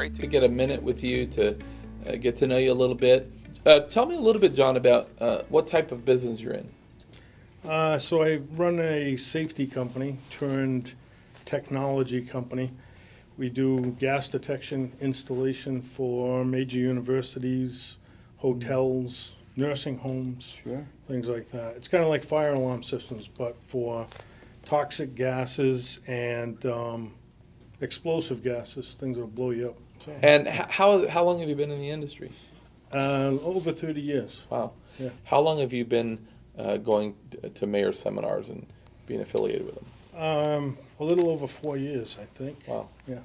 great to get a minute with you to get to know you a little bit. Tell me a little bit, John, about what type of business you're in. So I run a safety company turned technology company. We do gas detection installation for major universities, hotels, nursing homes, things like that. It's kind of like fire alarm systems, but for toxic gases and explosive gases, things that will blow you up. So, And how long have you been in the industry? over 30 years. Wow. Yeah. How long have you been going to mayor seminars and being affiliated with them? A little over 4 years, I think. Wow. Yeah.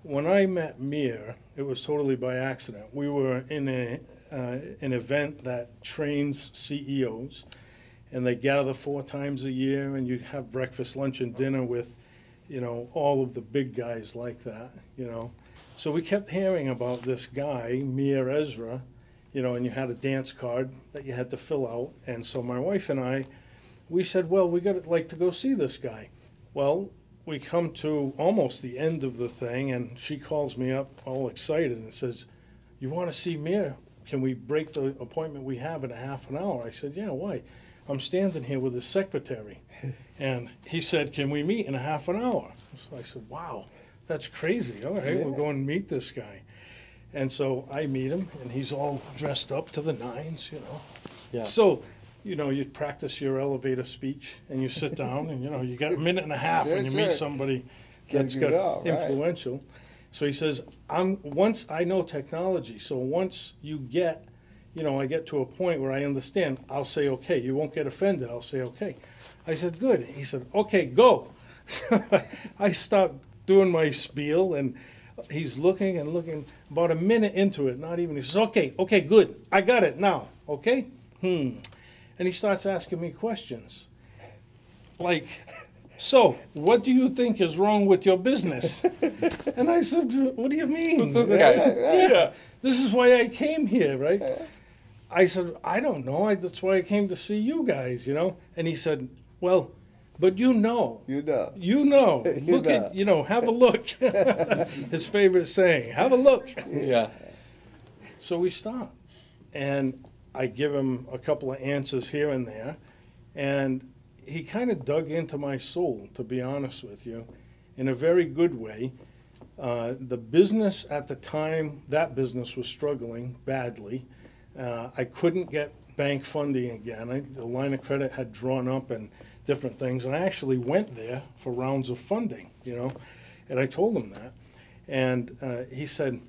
When I met Meir, it was totally by accident. We were in an event that trains CEOs, and they gather 4 times a year, and you have breakfast, lunch, and dinner with, all of the big guys like that, So we kept hearing about this guy, Meir Ezra, and you had a dance card that you had to fill out. And so my wife and I, we said, well, we got like to go see this guy. Well, we come to almost the end of the thing, and she calls me up all excited and says, you want to see Meir? Can we break the appointment we have in a half an hour? I said, yeah, why? I'm standing here with his secretary. And he said, can we meet in a half an hour? So I said, wow, that's crazy. All right, we'll go and meet this guy. And so I meet him, and he's all dressed up to the nines, Yeah. So, you practice your elevator speech, and you sit down, and, you got a minute and a half when you meet somebody that's got influential. Right. So he says, once I know technology, so once you get, I get to a point where I understand, I'll say, okay. You won't get offended. I'll say, okay. I said, good. He said, okay, go. So I start doing my spiel, and he's looking and looking. About a minute into it, not even, he says, okay, good. I got it now, okay? And he starts asking me questions. Like, so, what do you think is wrong with your business? And I said, what do you mean? Yeah, this is why I came here, right? I said, I don't know. That's why I came to see you guys, And he said, well, but you know. Look at, have a look. His favorite saying, have a look. Yeah. So we stop. And I give him a couple of answers here and there. And he kind of dug into my soul, to be honest with you, in a very good way. The business at the time, that business was struggling badly. I couldn't get bank funding again. The line of credit had drawn up and different things. And I actually went there for rounds of funding, and I told him that. And he said,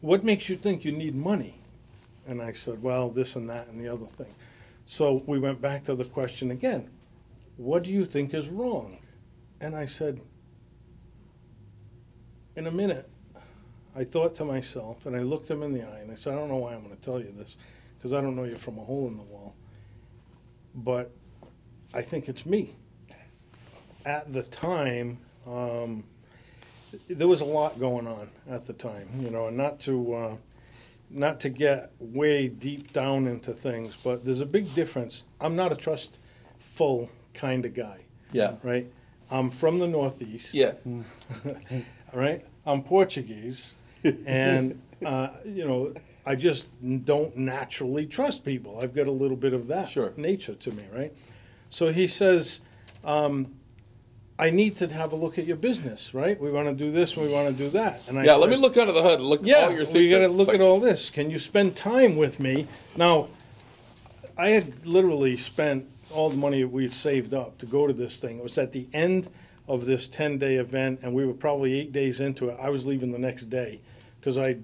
what makes you think you need money? And I said, well, this and that and the other thing. So we went back to the question again. What do you think is wrong? And I said, in a minute, I thought to myself, and I looked him in the eye, and I said, I don't know why I'm going to tell you this, because I don't know you from a hole in the wall. But I think it's me. At the time, there was a lot going on at the time, and not to get way deep down into things, but there's a big difference. I'm not a trustful kind of guy. Yeah. Right? I'm from the Northeast. Yeah. Right? I'm Portuguese, and I just don't naturally trust people. I've got a little bit of that nature to me, right? So he says, I need to have a look at your business, right? We want to do this, we want to do that. And I said, let me look under the hood. Look at all your secrets. We got to look at all this. Can you spend time with me? Now, I had literally spent all the money we had saved up to go to this thing. It was at the end of this 10-day event, and we were probably 8 days into it. I was leaving the next day because I,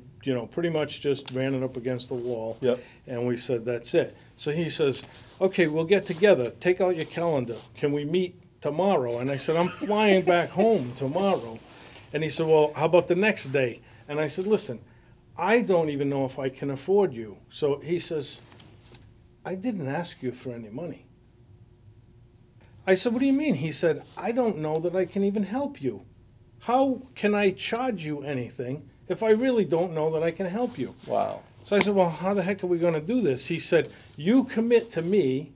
pretty much just ran it up against the wall. Yep. And we said, that's it. So he says, okay, we'll get together. Take out your calendar. Can we meet tomorrow? And I said, I'm flying back home tomorrow. And he said, well, how about the next day? And I said, listen, I don't even know if I can afford you. So he says, I didn't ask you for any money. I said, what do you mean? He said, I don't know that I can even help you. How can I charge you anything if I really don't know that I can help you? Wow. So I said, well, how the heck are we going to do this? He said, you commit to me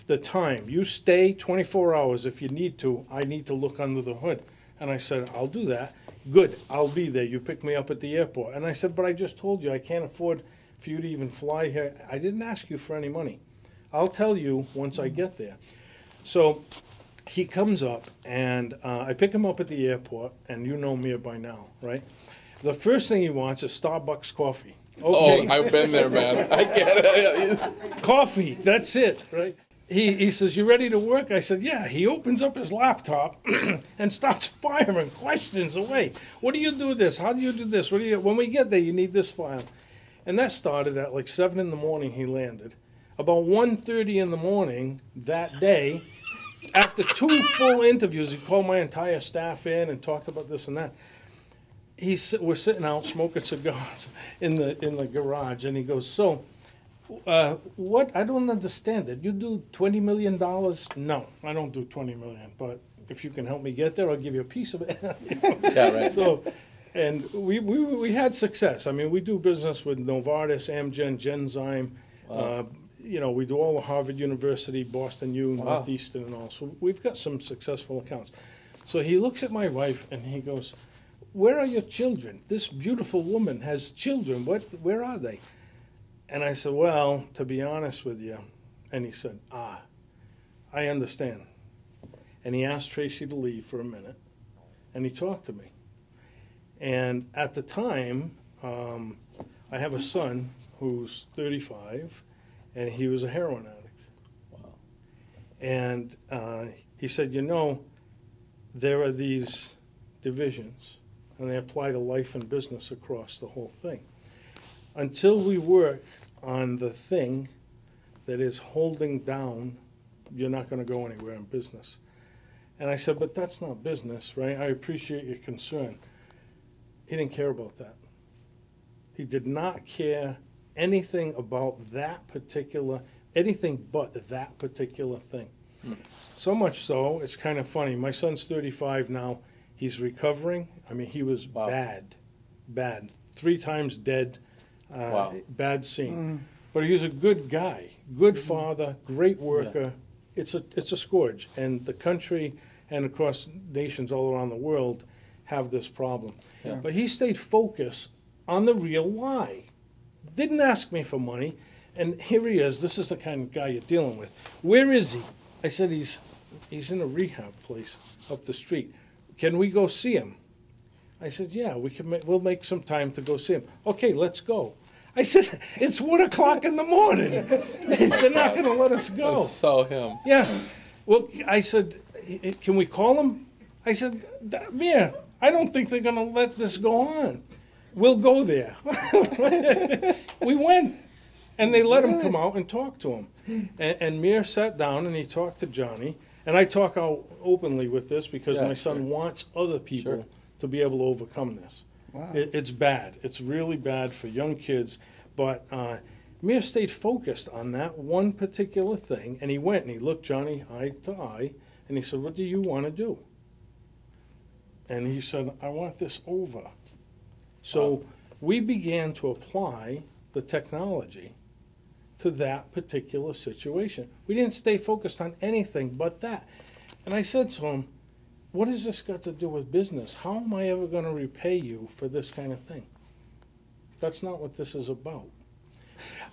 the time. You stay 24 hours if you need to. I need to look under the hood. And I said, I'll do that. Good, I'll be there. You pick me up at the airport. And I said, but I just told you I can't afford for you to even fly here. I didn't ask you for any money. I'll tell you once I get there. So he comes up, and I pick him up at the airport, and you know Meir by now, right? The first thing he wants is Starbucks coffee. Okay. Oh, I've been there, man. I get it. Coffee, that's it, right? He says, you ready to work? I said, yeah. He opens up his laptop and starts firing questions away. What do you do this? How do you do this? When we get there, you need this file. And that started at like 7 in the morning he landed. About 1:30 in the morning that day, after 2 full interviews, he called my entire staff in and talked about this and that. We're sitting out smoking cigars in the garage, and he goes, so, what? I don't understand it. You do $20 million? No, I don't do $20 million, but if you can help me get there, I'll give you a piece of it. Yeah, right. So, and we had success. I mean, we do business with Novartis, Amgen, Genzyme. Wow. You know, we do all the Harvard University, Boston U, Wow. Northeastern, and all. So we've got some successful accounts. So he looks at my wife and he goes, where are your children? This beautiful woman has children. Where are they? And I said, well, to be honest with you. And he said, I understand. And he asked Tracy to leave for a minute, and he talked to me. And at the time, I have a son who's 35, and he was a heroin addict. Wow. And he said, you know, there are these divisions, and they apply to life and business across the whole thing. Until we work on the thing that is holding down, you're not going to go anywhere in business. And I said, but that's not business, right? I appreciate your concern. He didn't care about that. He did not care anything about that particular, anything but that particular thing. So much so, it's kind of funny. My son's 35 now. He's recovering. I mean, he was Wow. bad. 3 times dead, Wow. bad scene. But he was a good guy, good father, great worker. Yeah. It's a scourge. And the country and, of course, nations all around the world have this problem. Yeah. But he stayed focused on the real why. Didn't ask me for money. And here he is. This is the kind of guy you're dealing with. Where is he? I said, he's in a rehab place up the street. Can we go see him? I said, yeah, we'll make some time to go see him. Okay, let's go. I said, it's 1 o'clock in the morning. They're not going to let us go. I saw him. Yeah. Well, I said, can we call him? I said, Meir, I don't think they're going to let this go on. We'll go there. We went, and they let him come out and talk to him. And Meir sat down, and he talked to Johnny. And I talk out openly with this because my son wants other people to be able to overcome this. Wow. It's bad. It's really bad for young kids. But Meir stayed focused on that one particular thing. And he went and he looked Johnny eye to eye. And he said, what do you want to do? And he said, I want this over. So we began to apply the technology to that particular situation. We didn't stay focused on anything but that. And I said to him, what has this got to do with business? How am I ever going to repay you for this kind of thing? That's not what this is about.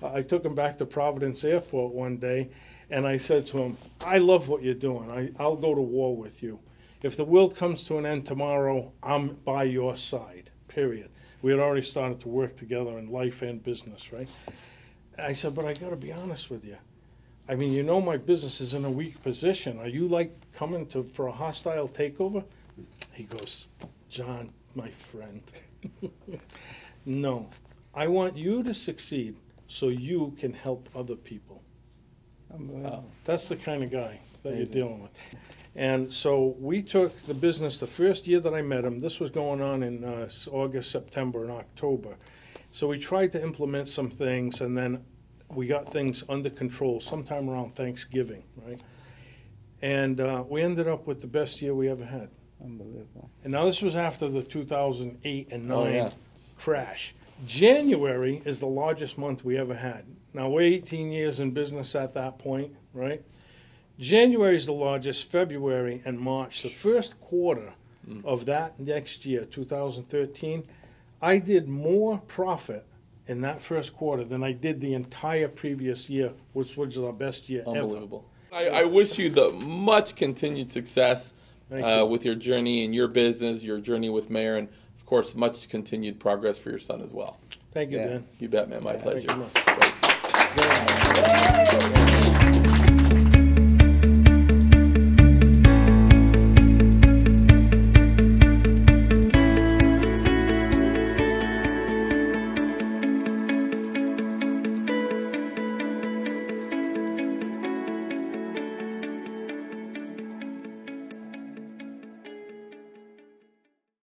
I took him back to Providence Airport one day, and I said to him, I love what you're doing. I'll go to war with you. If the world comes to an end tomorrow, I'm by your side, period. We had already started to work together in life and business, right? I said, but I got to be honest with you. I mean, you know my business is in a weak position. Are you like coming for a hostile takeover? He goes, John, my friend, no. I want you to succeed so you can help other people. Wow. That's the kind of guy that you're dealing with. And so we took the business the first year that I met him. This was going on in August, September, and October. So we tried to implement some things, and then we got things under control sometime around Thanksgiving, right? And we ended up with the best year we ever had. Unbelievable. And now this was after the 2008 and 9 crash. January is the largest month we ever had. Now, we're 18 years in business at that point, right? January is the largest, February and March. The first quarter of that next year, 2013, I did more profit in that first quarter than I did the entire previous year, which was our best year Unbelievable. I wish you the much continued success with your journey in your business, your journey with Meir, and of course, much continued progress for your son as well. Thank you, Dan. You bet, man. My pleasure. Thank you much.